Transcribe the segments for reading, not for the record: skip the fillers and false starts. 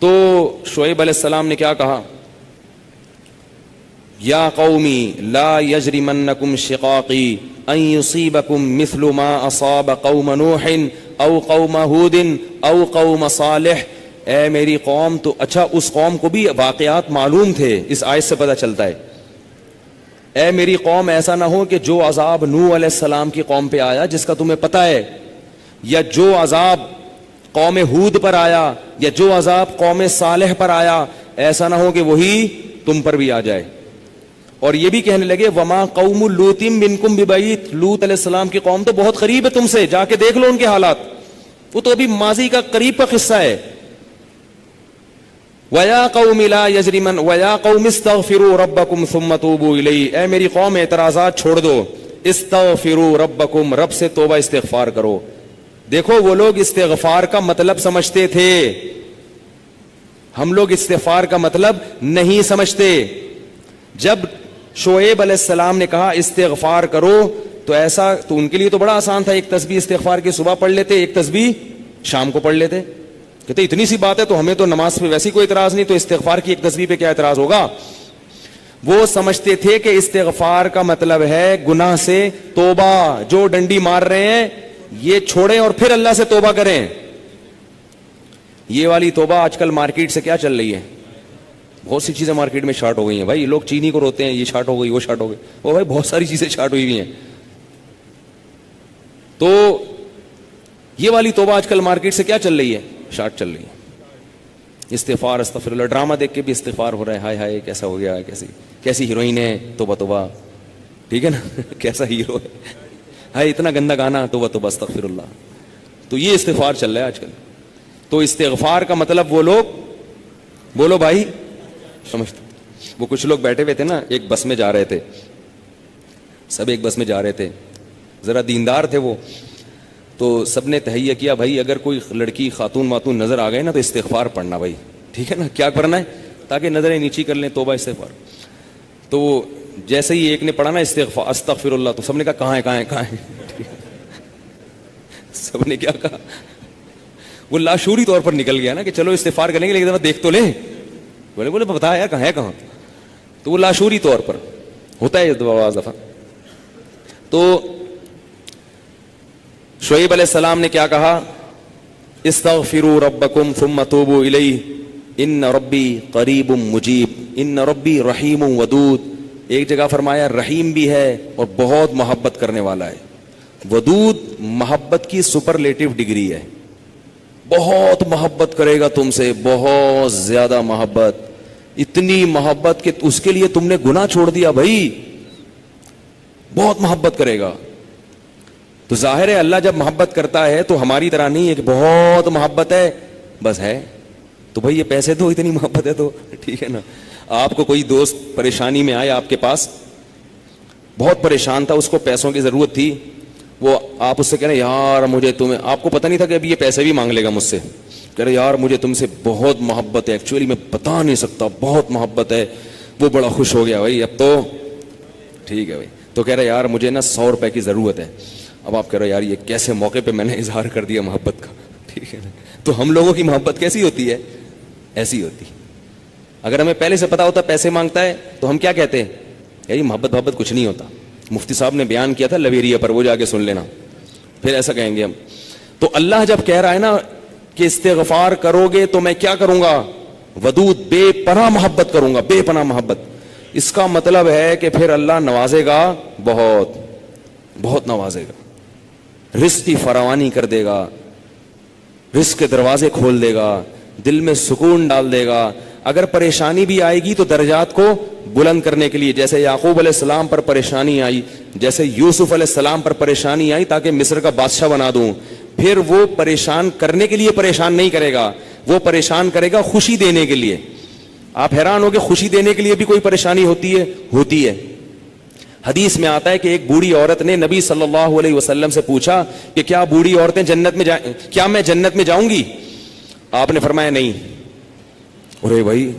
تو شعیب علیہ السلام نے کیا کہا؟ یا قومی لا یجرمنکم شقاقی ان یصیبکم مثل ما اصاب قوم نوح او قوم ہود او قوم صالح. اے میری قوم، تو اچھا اس قوم کو بھی واقعات معلوم تھے، اس آیت سے پتہ چلتا ہے. اے میری قوم، ایسا نہ ہو کہ جو عذاب نوح علیہ السلام کی قوم پہ آیا جس کا تمہیں پتہ ہے، یا جو عذاب قوم ہود پر آیا، یا جو عذاب قوم صالح پر آیا، ایسا نہ ہو کہ وہی تم پر بھی آ جائے. اور یہ بھی کہنے لگے وما قوم لوط منکم ببعید، لوط علیہ السلام کی قوم تو بہت قریب ہے تم سے، جا کے دیکھ لو ان کے حالات، وہ تو ابھی ماضی کا قریب کا قصہ ہے. وَيَا قَوْمِ لَا يَجْرِمَنْ وَيَا قَوْمِ اسْتَغْفِرُوا رَبَّكُمْ ثُمَّ تُوبُوا إِلَيْهِ. اے میری قوم اعتراضات چھوڑ دو، استغفروا ربکم، رب سے توبہ استغفار کرو. دیکھو وہ لوگ استغفار کا مطلب سمجھتے تھے، ہم لوگ استغفار کا مطلب نہیں سمجھتے. جب شعیب علیہ السلام نے کہا استغفار کرو تو ایسا تو ان کے لیے تو بڑا آسان تھا، ایک تسبیح استغفار کی صبح پڑھ لیتے، ایک تسبیح شام کو پڑھ لیتے. کہتے اتنی سی بات ہے تو ہمیں تو نماز پہ ویسی کوئی اعتراض نہیں، تو استغفار کی ایک تسبیح پہ کیا اعتراض ہوگا. وہ سمجھتے تھے کہ استغفار کا مطلب ہے گناہ سے توبہ، جو ڈنڈی مار رہے ہیں یہ چھوڑیں اور پھر اللہ سے توبہ کریں. یہ والی توبہ آج کل مارکیٹ سے کیا چل رہی ہے، بہت سی چیزیں مارکیٹ میں شارٹ ہو گئی ہیں. بھائی لوگ چینی کو روتے ہیں، یہ شارٹ ہو گئی، وہ شارٹ ہو گئی، وہ بھائی بہت ساری چیزیں شارٹ ہوئی ہوئی ہیں. تو یہ والی توبہ آج کل مارکیٹ سے کیا چل رہی ہے، شارٹ چل رہی ہے. استغفار استغفر اللہ، ڈرامہ دیکھ کے بھی استغفار ہو رہا ہے، ہائے ہائے کیسا ہو گیا، کیسی ہیروئن ہے، توبہ توبہ، ٹھیک ہے نا کیسا ہیرو ہے، ہائے اتنا گندا گانا، توبہ توبہ استغفر اللہ. تو یہ استغفار چل رہا ہے آج کل. تو استغفار کا مطلب وہ لوگ بولو بھائی سمجھتے. وہ کچھ لوگ بیٹھے ہوئے تھے نا، ایک بس میں جا رہے تھے، سب ایک بس میں جا رہے تھے، ذرا دیندار تھے وہ، تو سب نے تہیہ کیا بھائی اگر کوئی لڑکی خاتون ماتون نظر آ گئے نا تو استغفار پڑھنا بھائی، ٹھیک ہے نا، کیا کرنا ہے تاکہ نظریں نیچی کر لیں، توبہ استغفار. تو جیسے ہی ایک نے پڑھا نا استغفار استغفر اللہ، تو سب نے کہا کہاں ہے کہاں ہے کہاں ہے سب نے کیا کہا، وہ لاشعوری طور پر نکل گیا نا کہ چلو استغفار کریں گے لیکن دیکھ تو لیں، بولے بتا یار کہاں ہے کہاں. تو وہ لاشعوری طور پر ہوتا ہے بعض دفعہ. تو شعیب علیہ السلام نے کیا کہا، استغفروا ربکم ثم توبوا الیہ ان ربی قریب مجیب ان ربی رحیم ودود. ایک جگہ فرمایا رحیم بھی ہے اور بہت محبت کرنے والا ہے. ودود محبت کی سپرلیٹو ڈگری ہے، بہت محبت کرے گا تم سے، بہت زیادہ محبت، اتنی محبت کہ اس کے لیے تم نے گناہ چھوڑ دیا بھائی، بہت محبت کرے گا. تو ظاہر ہے اللہ جب محبت کرتا ہے تو ہماری طرح نہیں ہے کہ بہت محبت ہے بس ہے تو بھائی یہ پیسے دو، اتنی محبت ہے تو ٹھیک ہے نا. آپ کو کوئی دوست پریشانی میں آیا آپ کے پاس، بہت پریشان تھا، اس کو پیسوں کی ضرورت تھی، وہ آپ اس سے کہہ رہے یار مجھے تمہیں، آپ کو پتہ نہیں تھا کہ ابھی یہ پیسے بھی مانگ لے گا مجھ سے، کہہ رہے یار مجھے تم سے بہت محبت ہے، ایکچولی میں بتا نہیں سکتا بہت محبت ہے. وہ بڑا خوش ہو گیا بھائی اب تو ٹھیک ہے بھائی. تو کہہ رہے یار مجھے نا 100 روپے کی ضرورت ہے. اب آپ کہہ رہے یار یہ کیسے موقع پہ میں نے اظہار کر دیا محبت کا، ٹھیک ہے نا. تو ہم لوگوں کی محبت کیسی ہوتی ہے، ایسی ہوتی. اگر ہمیں پہلے سے پتا ہوتا پیسے مانگتا ہے تو ہم کیا کہتے ہیں، یار محبت کچھ نہیں ہوتا. مفتی صاحب نے بیان کیا تھا لویریا پر، وہ جا کے سن لینا، پھر ایسا کہیں گے ہم. تو اللہ جب کہہ رہا ہے نا کہ استغفار کرو گے تو میں کیا کروں گا، ودود بے پناہ محبت کروں گا، بے پناہ محبت. اس کا مطلب ہے کہ پھر اللہ نوازے گا، بہت بہت نوازے گا، رزق کی فراوانی کر دے گا، رزق کے دروازے کھول دے گا، دل میں سکون ڈال دے گا. اگر پریشانی بھی آئے گی تو درجات کو بلند کرنے کے لیے، جیسے یعقوب علیہ السلام پر پریشانی آئی، جیسے یوسف علیہ السلام پر پریشانی آئی تاکہ مصر کا بادشاہ بنا دوں، پھر وہ پریشان کرنے کے لیے پریشان نہیں کرے گا، وہ پریشان کرے گا خوشی دینے کے لیے. آپ حیران ہو کہ خوشی دینے کے لیے بھی کوئی پریشانی ہوتی ہے، ہوتی ہے. حدیث میں آتا ہے کہ ایک بوڑھی عورت نے نبی صلی اللہ علیہ وسلم سے پوچھا کہ کیا بوڑھی عورتیں جنت میں جائیں، کیا میں جنت میں جاؤں گی؟ آپ نے فرمایا نہیں. ارے بھائی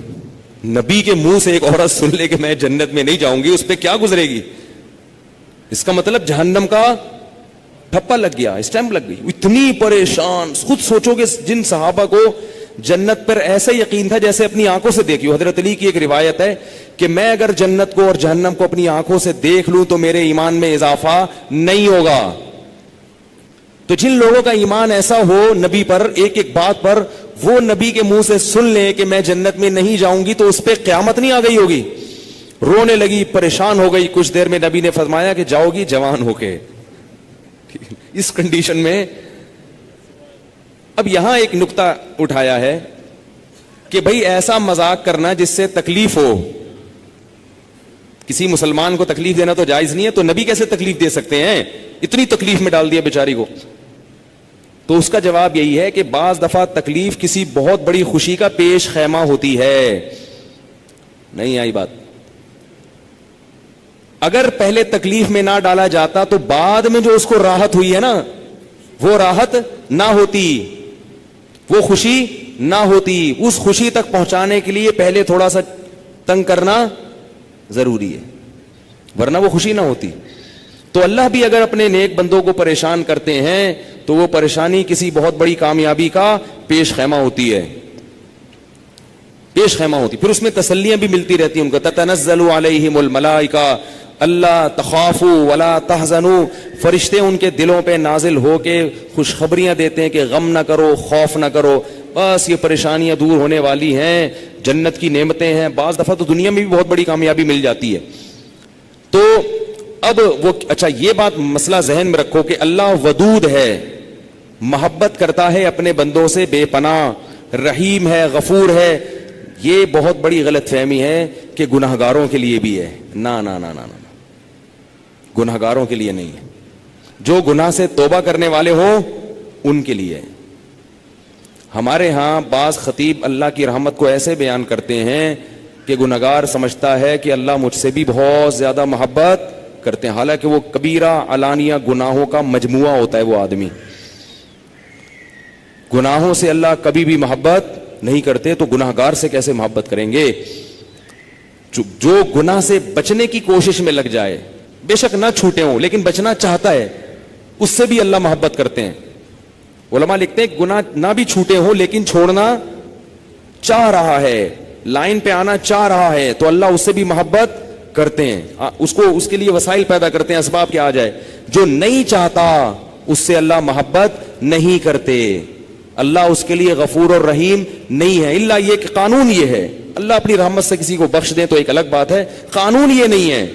نبی کے منہ سے ایک عورت سن لے کہ میں جنت میں نہیں جاؤں گی، اس پہ کیا گزرے گی؟ اس کا مطلب جہنم کا ٹھپا لگ گیا، اسٹیمپ لگ گئی. اتنی پریشان. خود سوچو کہ جن صحابہ کو جنت پر ایسا یقین تھا جیسے اپنی آنکھوں سے دیکھی ہو. حضرت علی کی ایک روایت ہے کہ میں اگر جنت کو اور جہنم کو اپنی آنکھوں سے دیکھ لوں تو میرے ایمان میں اضافہ نہیں ہوگا. تو جن لوگوں کا ایمان ایسا ہو نبی پر ایک ایک بات پر, وہ نبی کے منہ سے سن لیں کہ میں جنت میں نہیں جاؤں گی, تو اس پہ قیامت نہیں آ گئی ہوگی. رونے لگی, پریشان ہو گئی, کچھ دیر میں نبی نے فرمایا کہ جاؤ گی جوان ہو کے. اس کنڈیشن میں اب یہاں ایک نقطہ اٹھایا ہے کہ بھئی ایسا مذاق کرنا جس سے تکلیف ہو, کسی مسلمان کو تکلیف دینا تو جائز نہیں ہے, تو نبی کیسے تکلیف دے سکتے ہیں؟ اتنی تکلیف میں ڈال دیا بیچاری کو. تو اس کا جواب یہی ہے کہ بعض دفعہ تکلیف کسی بہت بڑی خوشی کا پیش خیمہ ہوتی ہے. نہیں آئی بات؟ اگر پہلے تکلیف میں نہ ڈالا جاتا تو بعد میں جو اس کو راحت ہوئی ہے نا, وہ راحت نہ ہوتی, وہ خوشی نہ ہوتی. اس خوشی تک پہنچانے کے لیے پہلے تھوڑا سا تنگ کرنا ضروری ہے, ورنہ وہ خوشی نہ ہوتی. تو اللہ بھی اگر اپنے نیک بندوں کو پریشان کرتے ہیں تو وہ پریشانی کسی بہت بڑی کامیابی کا پیش خیمہ ہوتی ہے, پیش خیمہ ہوتی. پھر اس میں تسلیاں بھی ملتی رہتی ہیں ان کو. تتنزل علیہم الملائکہ اللہ تخافوا ولا تحزنوا, فرشتے ان کے دلوں پہ نازل ہو کے خوشخبریاں دیتے ہیں کہ غم نہ کرو, خوف نہ کرو, بس یہ پریشانیاں دور ہونے والی ہیں, جنت کی نعمتیں ہیں. بعض دفعہ تو دنیا میں بھی بہت بڑی کامیابی مل جاتی ہے. تو اب وہ اچھا یہ بات مسئلہ ذہن میں رکھو کہ اللہ ودود ہے, محبت کرتا ہے اپنے بندوں سے بے پناہ, رحیم ہے, غفور ہے. یہ بہت بڑی غلط فہمی ہے کہ گناہگاروں کے لیے بھی ہے. نہ نہ نہ نہ, گناہگاروں کے لیے نہیں ہے. جو گناہ سے توبہ کرنے والے ہوں ان کے لیے. ہمارے ہاں بعض خطیب اللہ کی رحمت کو ایسے بیان کرتے ہیں کہ گناہگار سمجھتا ہے کہ اللہ مجھ سے بھی بہت زیادہ محبت کرتے ہیں, حالانکہ وہ کبیرہ علانیہ گناہوں کا مجموعہ ہوتا ہے. وہ آدمی گناہوں سے اللہ کبھی بھی محبت نہیں کرتے, تو گناہگار سے کیسے محبت کریں گے؟ جو گناہ سے بچنے کی کوشش میں لگ جائے, بے شک نہ چھوٹے ہوں لیکن بچنا چاہتا ہے, اس سے بھی اللہ محبت کرتے ہیں. علماء لکھتے ہیں گناہ نہ بھی چھوٹے ہوں لیکن چھوڑنا چاہ رہا ہے, لائن پہ آنا چاہ رہا ہے, تو اللہ اس سے بھی محبت کرتے ہیں. اس کے لیے وسائل پیدا کرتے ہیں, اسباب کے آ جائے. جو نہیں چاہتا اس سے اللہ محبت نہیں کرتے. اللہ اس کے لیے غفور اور رحیم نہیں ہے. الا یہ کہ قانون یہ ہے, اللہ اپنی رحمت سے کسی کو بخش دے تو ایک الگ بات ہے, قانون یہ نہیں ہے.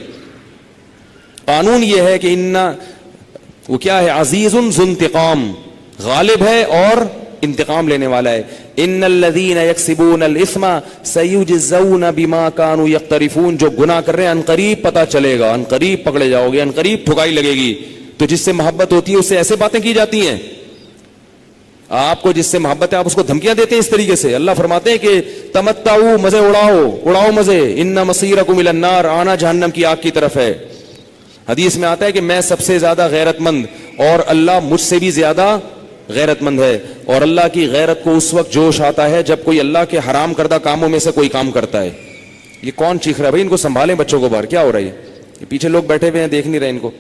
قانون یہ ہے کہ وہ کیا ہے, عزیز ذو انتقام, غالب ہے اور انتقام لینے والا ہے. ان الذين يكسبون الاثم سيجزون بما كانوا يقترفون, جو گناہ کر رہے ہیں عنقریب پتہ چلے گا, عنقریب پکڑے جاؤ گے, عنقریب ٹھکائی لگے گی. تو جس سے محبت ہوتی ہے اس سے ایسے باتیں کی جاتی ہیں. آپ کو جس سے محبت ہے آپ اس کو دھمکیاں دیتے ہیں اس طریقے سے. اللہ فرماتے ہیں کہ تمتعوا, مزے اڑاؤ مزے, ان مصیرکم الی النار, آنا جہنم کی آگ کی طرف ہے. حدیث میں آتا ہے کہ میں سب سے زیادہ غیرت مند اور اللہ مجھ سے بھی زیادہ غیرت مند ہے. اور اللہ کی غیرت کو اس وقت جوش آتا ہے جب کوئی اللہ کے حرام کردہ کاموں میں سے کوئی کام کرتا ہے. یہ کون چیخ رہا ہے بھائی؟ ان کو سنبھالیں بچوں کو باہر, کیا ہو رہا ہے یہ پیچھے لوگ بیٹھے ہوئے ہیں دیکھ نہیں رہے ان کو.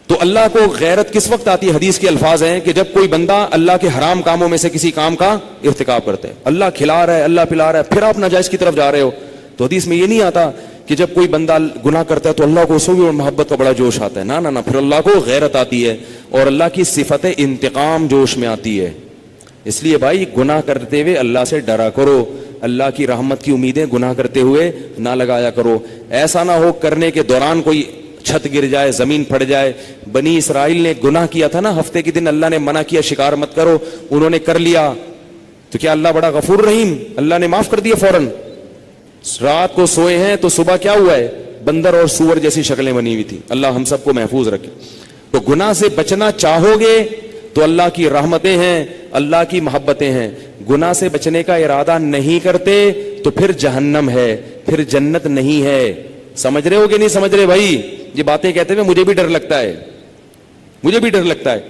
تو اللہ کو غیرت کس وقت آتی ہے؟ حدیث کے الفاظ ہیں کہ جب کوئی بندہ اللہ کے حرام کاموں میں سے کسی کام کا ارتکاب کرتا ہے. اللہ کھلا رہا ہے, اللہ پلا رہا ہے, پھر آپ ناجائز کی طرف جا رہے ہو. تو حدیث میں یہ نہیں آتا کہ جب کوئی بندہ گناہ کرتا ہے تو اللہ کو اس بھی محبت کا بڑا جوش آتا ہے. نہ, پھر اللہ کو غیرت آتی ہے اور اللہ کی صفت انتقام جوش میں آتی ہے. اس لیے بھائی گناہ کرتے ہوئے اللہ سے ڈرا کرو, اللہ کی رحمت کی امیدیں گناہ کرتے ہوئے نہ لگایا کرو. ایسا نہ ہو کرنے کے دوران کوئی چھت گر جائے, زمین پھٹ جائے. بنی اسرائیل نے گناہ کیا تھا نا, ہفتے کے دن اللہ نے منع کیا شکار مت کرو, انہوں نے کر لیا, تو کیا اللہ بڑا غفور رحیم, اللہ نے معاف کر دیا فوراً. رات کو سوئے ہیں تو صبح کیا ہوا ہے, بندر اور سور جیسی شکلیں بنی ہوئی تھی. اللہ ہم سب کو محفوظ رکھے. تو گناہ سے بچنا چاہو گے تو اللہ کی رحمتیں ہیں, اللہ کی محبتیں ہیں. گناہ سے بچنے کا ارادہ نہیں کرتے تو پھر جہنم ہے, پھر جنت نہیں ہے. سمجھ رہے ہو کہ نہیں سمجھ رہے بھائی؟ یہ باتیں کہتے ہوئے مجھے بھی ڈر لگتا ہے, مجھے بھی ڈر لگتا ہے.